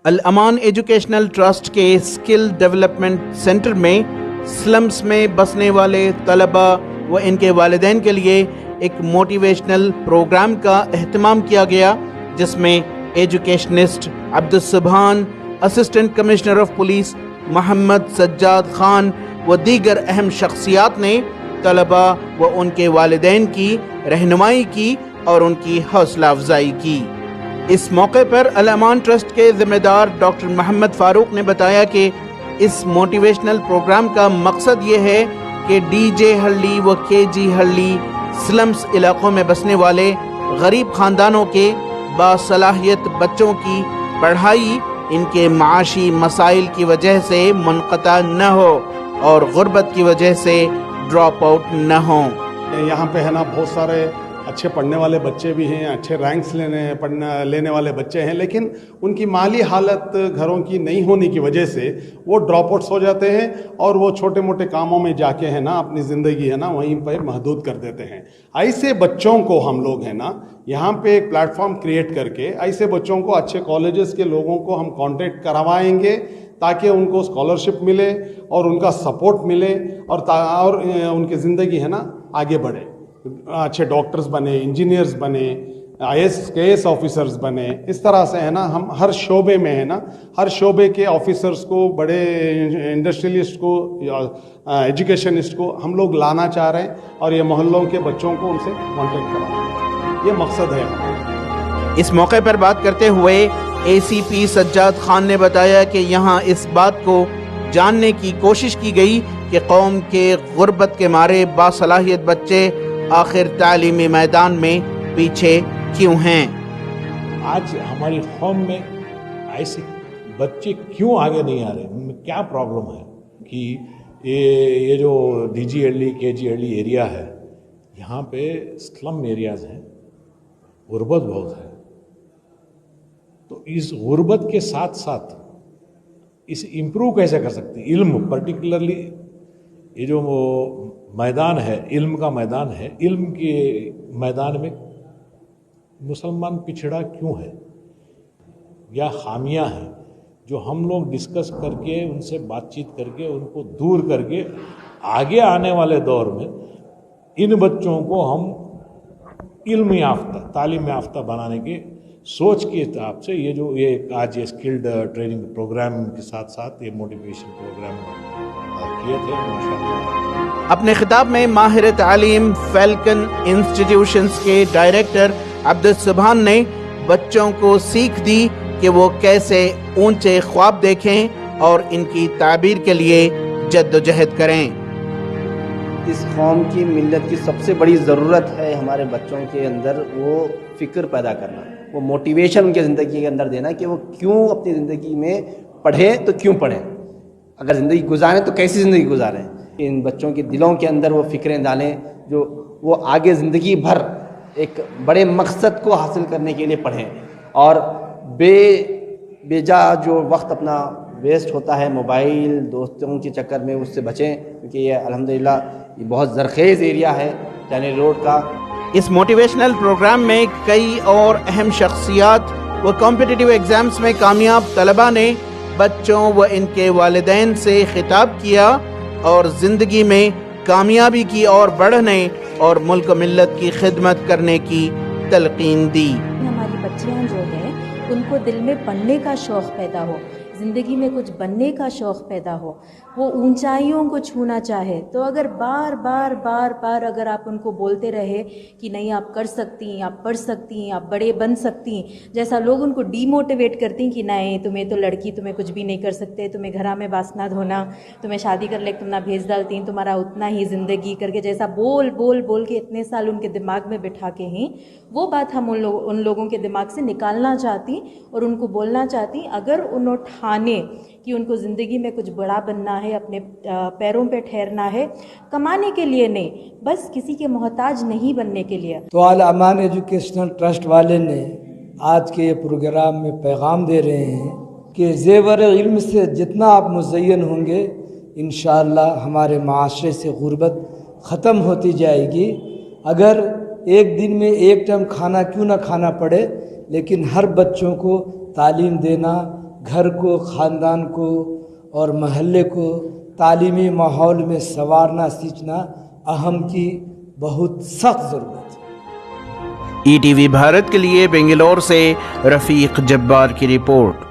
الامان educational trust کے skill development centre میں slums میں بسنے والے طلبہ و ان کے والدین کے لیے ایک موٹیویشنل پروگرام کا اہتمام کیا گیا، جس میں educationist Abdul Subhan, assistant commissioner of police Mohammad Sajjad Khan و دیگر اہم شخصیات نے طلبہ و ان کے والدین کی رہنمائی کی اور ان کی حوصلہ افزائی کی۔ اس موقع پر الامان ٹرسٹ کے ذمہ دار ڈاکٹر محمد فاروق نے بتایا کہ اس موٹیویشنل پروگرام کا مقصد یہ ہے کہ ڈی جے ہلّی و کے جی ہلّی سلمز علاقوں میں بسنے والے غریب خاندانوں کے باصلاحیت بچوں کی پڑھائی ان کے معاشی مسائل کی وجہ سے منقطع نہ ہو اور غربت کی وجہ سے ڈراپ آؤٹ نہ ہوں۔ یہاں پہ ہے نا بہت سارے اچھے پڑھنے والے بچے بھی ہیں، اچھے رینکس لینے والے بچے ہیں، لیکن ان کی مالی حالت گھروں کی نہیں ہونے کی وجہ سے وہ ڈراپ آؤٹس ہو جاتے ہیں اور وہ چھوٹے موٹے کاموں میں جا کے ہے نا اپنی زندگی ہے نا وہیں پہ محدود کر دیتے ہیں۔ ایسے بچوں کو ہم لوگ ہے نا یہاں پہ ایک پلیٹ فارم کریٹ کر کے ایسے بچوں کو اچھے کالجز کے لوگوں کو ہم کانٹیکٹ کروائیں گے تاکہ ان کو اسکالرشپ ملے اور ان کا سپورٹ ملے اور ان کی زندگی ہے نا آگے بڑھے، اچھے ڈاکٹرز بنے، انجینئرز بنے، کے ایس آفیسرز بنے۔ اس طرح سے ہے نا ہم ہر شعبے میں ہے نا ہر شعبے کے آفیسرز کو، بڑے انڈسٹریلسٹ کو، ایجوکیشنسٹ کو ہم لوگ لانا چاہ رہے ہیں اور یہ محلوں کے بچوں کو ان سے کانٹیکٹ کروانا، یہ مقصد ہے۔ اس موقع پر بات کرتے ہوئے اے سی پی سجاد خان نے بتایا کہ یہاں اس بات کو جاننے کی کوشش کی گئی کہ قوم کے غربت کے مارے باصلاحیت بچے آخر تعلیمی میدان میں پیچھے کیوں ہیں۔ آج ہماری قوم میں ایسے بچے کیوں آگے نہیں آ رہے، ان میں کیا پرابلم ہے کہ یہ جو ڈی جی ایل کے جی ایل ایریا ہے یہاں پہ سلم ایریاز ہیں، غربت بہت ہے۔ تو اس غربت کے ساتھ ساتھ اسے امپروو کیسے کر سکتے ہیں؟ علم پرٹیکولرلی یہ جو میدان ہے، علم کا میدان ہے، علم کے میدان میں مسلمان پچھڑا کیوں ہے یا خامیاں ہیں جو ہم لوگ ڈسکس کر کے ان سے بات چیت کر کے ان کو دور کر کے آگے آنے والے دور میں ان بچوں کو ہم علم یافتہ، تعلیم یافتہ بنانے کے سوچ کے حساب سے یہ آج اسکلڈ ٹریننگ پروگرام کے ساتھ ساتھ یہ موٹیویشن پروگرام کیے تھے ماشاءاللہ۔ اپنے خطاب میں ماہر تعلیم فیلکن انسٹیٹیوشنز کے ڈائریکٹر عبدالسبحان نے بچوں کو سیکھ دی کہ وہ کیسے اونچے خواب دیکھیں اور ان کی تعبیر کے لیے جد و جہد کریں۔ اس قوم کی ملت کی سب سے بڑی ضرورت ہے ہمارے بچوں کے اندر وہ فکر پیدا کرنا، وہ موٹیویشن ان کے زندگی کے اندر دینا کہ وہ کیوں اپنی زندگی میں پڑھیں تو کیوں پڑھیں، اگر زندگی گزاریں تو کیسی زندگی گزاریں۔ ان بچوں کے دلوں کے اندر وہ فکریں ڈالیں جو وہ آگے زندگی بھر ایک بڑے مقصد کو حاصل کرنے کے لیے پڑھیں اور بے جا جو وقت اپنا ویسٹ ہوتا ہے موبائل دوستوں کے چکر میں اس سے بچیں، کیونکہ یہ الحمدللہ یہ بہت زرخیز ایریا ہے چینل روڈ کا۔ اس موٹیویشنل پروگرام میں کئی اور اہم شخصیات و کمپٹیٹیو ایگزامز میں کامیاب طلبہ نے بچوں و ان کے والدین سے خطاب کیا اور زندگی میں کامیابی کی اور بڑھنے اور ملک و ملت کی خدمت کرنے کی تلقین دی۔ ہماری بچیاں جو ہیں ان کو دل میں پڑھنے کا شوق پیدا ہو، زندگی میں کچھ بننے کا شوق پیدا ہو، وہ اونچائیوں کو چھونا چاہے، تو اگر بار بار اگر آپ ان کو بولتے رہے کہ نہیں آپ کر سکتی ہیں، آپ پڑھ سکتی ہیں، آپ بڑے بن سکتی ہیں، جیسا لوگ ان کو ڈی موٹیویٹ کرتی ہیں کہ نہیں تمہیں تو لڑکی تمہیں کچھ بھی نہیں کر سکتے، تمہیں گھر میں باس نہ دھونا، تمہیں شادی کر لے تم نہ بھیج ڈالتی ہیں، تمہارا اتنا ہی زندگی کر کے جیسا بول کے اتنے سال ان کے دماغ میں بٹھا کے ہیں، وہ بات ہم ان لوگوں کے دماغ سے نکالنا چاہتی اور ان کو بولنا چاہتی اگر انہوں ٹھانے کہ ان کو زندگی میں کچھ بڑا بننا ہے، اپنے پیروں پہ ٹھہرنا ہے، کمانے کے لیے نہیں، بس کسی کے محتاج نہیں بننے کے لیے۔ تو الامان ایجوکیشنل ٹرسٹ والے نے آج کے پروگرام میں پیغام دے رہے ہیں کہ زیور علم سے جتنا آپ مزین ہوں گے انشاءاللہ ہمارے معاشرے سے غربت ختم ہوتی جائے گی۔ اگر ایک دن میں ایک ٹائم کھانا کیوں نہ کھانا پڑے، لیکن ہر بچوں کو تعلیم دینا، گھر کو، خاندان کو اور محلے کو تعلیمی ماحول میں سنوارنا سیکھنا اہم کی بہت سخت ضرورت ہے۔ ETV بھارت کے لیے بنگلور سے رفیق جبار کی رپورٹ۔